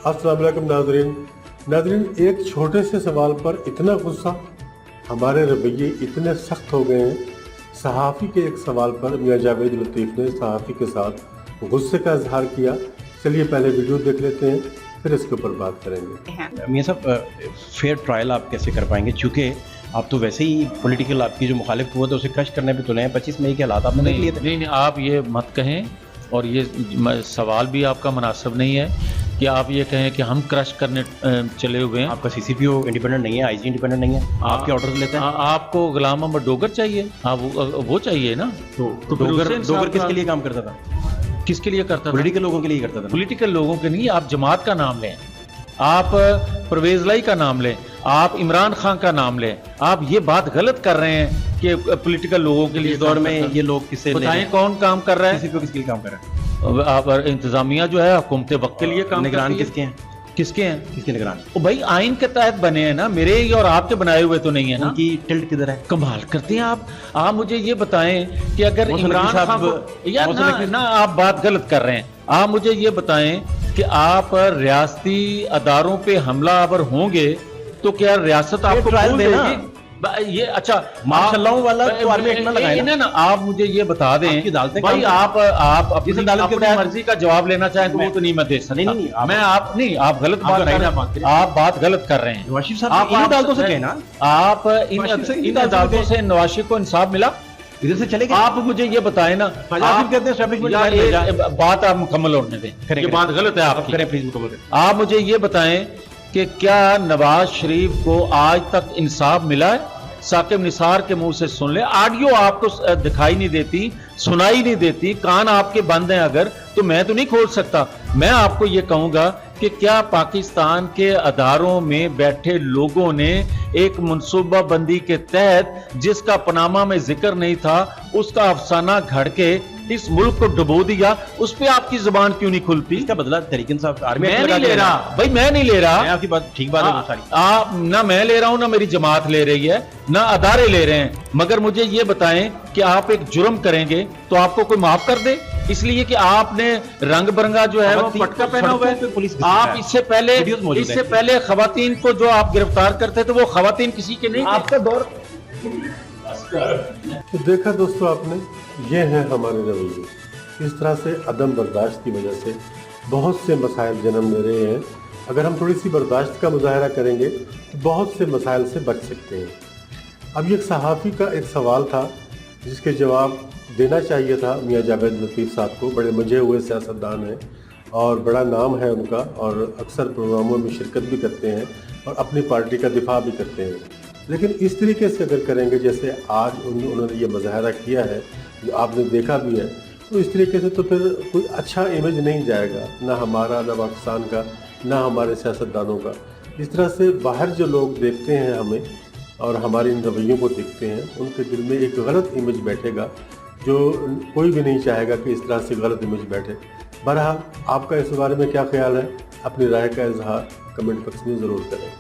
अस्सलाम वालेकुम नाज़रीन, एक छोटे से सवाल पर इतना गुस्सा, हमारे रवैये इतने सख्त हो गए हैं। सहाफ़ी के एक सवाल पर मियां जावेद लतीफ़ ने सहाफ़ी के साथ गुस्से का इजहार किया। चलिए पहले वीडियो देख लेते हैं, फिर इसके ऊपर बात करेंगे। मियां साहब, फेयर ट्रायल आप कैसे कर पाएंगे, चूँकि आप तो वैसे ही पॉलिटिकल आपकी जो मुखालिफ हुआ था उसे क्रश करने पे तुले हैं। 25 मई के हालात आपने देख लिए थे। नहीं, आप ये मत कहें, और ये सवाल भी आपका मुनासिब नहीं है कि आप ये कहें कि हम क्रश करने चले हुए हैं। आपका सीसीपीओ इंडिपेंडेंट नहीं है, आईजी इंडिपेंडेंट नहीं है, आपके ऑर्डर्स लेते हैं। आपको गुलाम मोहम्मद डोगर चाहिए? हाँ, वो चाहिए ना। तो डोगर किसके लिए काम करता था? किसके लिए करता था? पॉलिटिकल लोगों के लिए करता था। पॉलिटिकल लोगों के नहीं। आप जमात का नाम लें, आप परवेज लाई का नाम लें, आप इमरान खान का नाम लें। आप ये बात गलत कर रहे हैं कि पॉलिटिकल लोगों के लिए। इस दौर में ये लोग किससे बताएं कौन काम कर रहा है? सीसीपीओ किसके लिए काम कर रहा है? आप इंतजामिया जो है हुकूमत वक्त के लिए काम निगरान करती है। किसके हैं? किसके हैं? किसके निगरान? ओ भाई, आइन के तहत बने हैं ना, मेरे ही और आपके बनाए हुए तो नहीं है ना। उनकी टिल्ट किधर है? कमाल करते हैं आप मुझे ये बताएं कि अगर इमरान खान को, यार ना आप बात गलत कर रहे हैं। आप मुझे ये बताएं कि आप रियासती अदारों पे हमलावर होंगे तो क्या रियासत आपको ट्रायल फूल देना? देगी? ये अच्छा माशाल्लाह वाला तो आर्मी एक्ट ना लगाए ना। आप मुझे ये बता दें भाई, आप अपनी मर्जी का जवाब लेना चाहें तो वो तो नहीं मैं दे सकता। मैं आप गलत बात कर रहे हैं। आप बात गलत कर रहे हैं। नवाज शरीफ साहब इन अदालतों से कहे ना, आप इन अदालतों से नवाज शरीफ को इंसाफ मिला? इधर से चले गए। आप मुझे ये बताएं ना, आप कहते हैं एस्टैब्लिशमेंट बात आप मुकम्मल होने दें। ये बात गलत है आपकी। करें प्लीज मुकम्मल करें। आप मुझे ये बताएं कि क्या नवाज शरीफ को आज तक इंसाफ मिला है? साकिब निसार के मुंह से सुन ले। ऑडियो आपको दिखाई नहीं देती, सुनाई नहीं देती, कान आपके बंद हैं अगर, तो मैं तो नहीं खोल सकता। मैं आपको ये कहूंगा कि क्या पाकिस्तान के अदारों में बैठे लोगों ने एक मनसूबा बंदी के तहत, जिसका पनामा में जिक्र नहीं था, उसका अफसाना घड़ के इस मुल्क को डुबो दिया? उस पे आपकी जुबान क्यों नहीं खुलती? इसका बदला तरीके साहब आर्मी मैं नहीं ले रहा भाई, मैं नहीं ले रहा। आपकी बात ठीक बात है वो सारी। आप ना मैं ले रहा हूं, ना मेरी जमात ले रही है, ना अदारे ले रहे हैं। मगर मुझे ये बताएं कि आप एक जुर्म करेंगे तो आपको कोई माफ कर दे? इसलिए कि आपने रंग बिरंगा जो है वो पटका पहना हुआ है। पुलिस आप इससे पहले खवातीन को जो आप गिरफ्तार करते थे वो खवातीन किसी के नहीं। आपका दौर तो देखा दोस्तों आपने, ये है हमारे रवैये। इस तरह से अदम बर्दाश्त की वजह से बहुत से मसाइल जन्म ले रहे हैं। अगर हम थोड़ी सी बर्दाश्त का मुजाहरा करेंगे तो बहुत से मसाइल से बच सकते हैं। अब ये एक सहाफ़ी का एक सवाल था जिसके जवाब देना चाहिए था मियां जावेद लतीफ़ साहब को। बड़े मजे हुए सियासतदान हैं और बड़ा नाम है उनका, और अक्सर प्रोग्रामों में शिरकत भी करते हैं और अपनी पार्टी का दिफा भी करते हैं। लेकिन इस तरीके से अगर करेंगे जैसे आज उन्होंने ये मुजाहरा किया है, जो आपने देखा भी है, तो इस तरीके से तो फिर कोई अच्छा इमेज नहीं जाएगा, ना हमारा, ना पाकिस्तान का, ना हमारे सियासतदानों का। इस तरह से बाहर जो लोग देखते हैं हमें और हमारे इन रवैयों को देखते हैं, उनके दिल में एक गलत इमेज बैठेगा जो कोई भी नहीं चाहेगा कि इस तरह से गलत इमेज बैठे। बहरहाल आपका इस बारे में क्या ख्याल है? अपनी राय का इजहार कमेंट बॉक्स में ज़रूर करें।